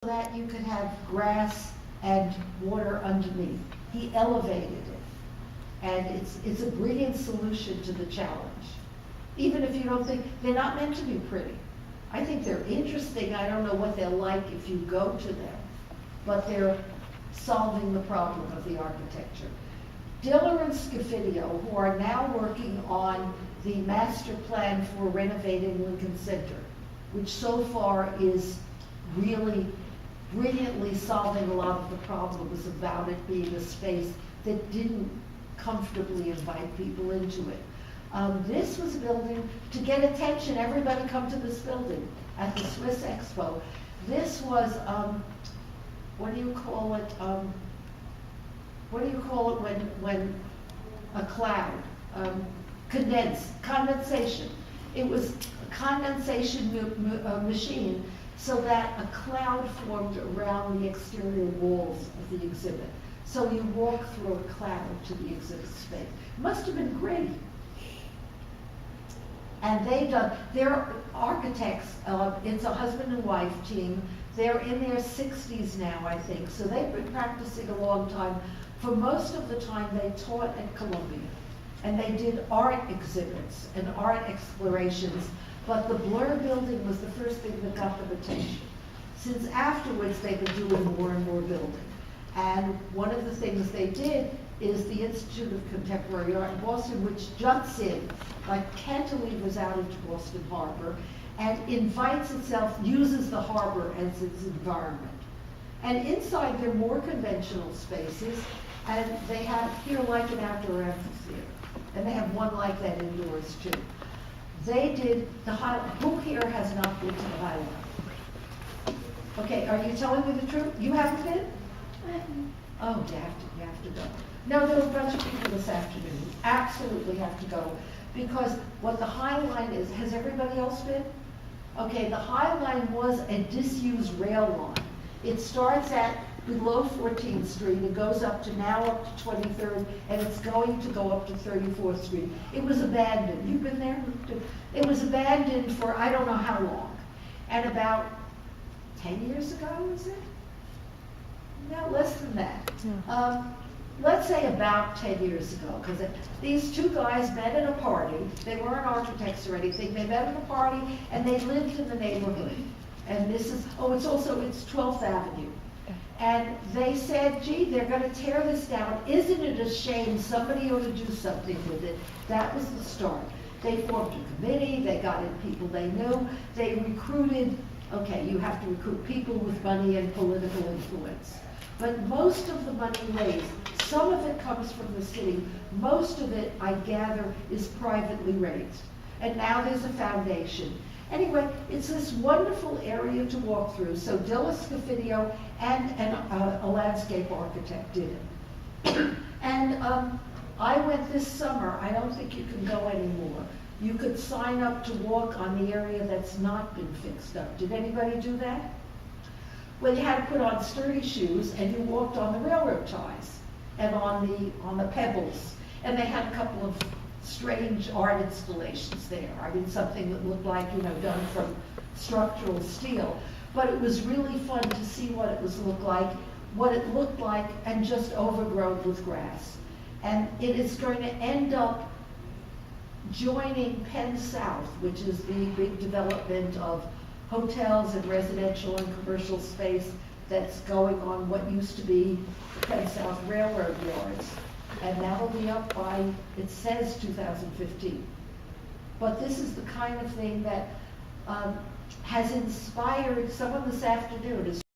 that you could have grass and water underneath. He elevated it. And it's a brilliant solution to the challenge. Even if you don't think, they're not meant to be pretty. I think they're interesting. I don't know what they're like if you go to them, but they're solving the problem of the architecture. Diller and Scofidio, who are now working on the master plan for renovating Lincoln Center, which so far is really brilliantly solving a lot of the problems about it being a space that didn't comfortably invite people into it. This was a building to get attention. Everybody come to this building at the Swiss Expo. This was, what do you call it? What do you call it when a cloud, condensation. It was a condensation machine so that a cloud formed around the exterior walls of the exhibit. So you walk through a cloud to the exhibit space. Must have been great. And they're architects, it's a husband and wife team. They're in their 60s now, I think. So they've been practicing a long time. For most of the time, they taught at Columbia. And they did art exhibits and art explorations. But the Blur building was the first thing that got them attention. Since afterwards, they've been doing more and more building. And one of the things they did is the Institute of Contemporary Art in Boston, which juts in, like cantilevers out into Boston Harbor, and invites itself, uses the harbor as its environment. And inside, they're more conventional spaces, and they have here like an outdoor amphitheater. And they have one like that indoors too. They did the Highline. Who here has not been to the Highline? Okay, are you telling me the truth? You haven't been? Oh, you have to go. No, there were a bunch of people this afternoon who absolutely have to go, because what the Highline is, has everybody else been? Okay, the Highline was a disused rail line. It starts at below 14th Street, it goes up to now up to 23rd, and it's going to go up to 34th Street. It was abandoned. You've been there? It was abandoned for I don't know how long. And about 10 years ago, is it? No, less than that. Yeah. Let's say about 10 years ago, because these two guys met at a party. They weren't architects or anything. They met at a party, and they lived in the neighborhood. And this is, it's 12th Avenue. And they said, gee, they're going to tear this down. Isn't it a shame? Somebody ought to do something with it. That was the start. They formed a committee. They got in people they knew. They recruited, okay, you have to recruit people with money and political influence. But most of the money raised, some of it comes from the city. Most of it, I gather, is privately raised. And now there's a foundation. Anyway, it's this wonderful area to walk through. So Diller Scofidio and a landscape architect did it. And I went this summer. I don't think you can go anymore. You could sign up to walk on the area that's not been fixed up. Did anybody do that? Well, you had to put on sturdy shoes, and you walked on the railroad ties and on the pebbles. And they had a couple of strange art installations there. I mean, something that looked like, done from structural steel. But it was really fun to see what it looked like, and just overgrown with grass. And it is going to end up joining Penn South, which is the big development of hotels and residential and commercial space that's going on what used to be the Penn South Railroad yards. And that'll be up by, it says 2015. But this is the kind of thing that has inspired someone this afternoon.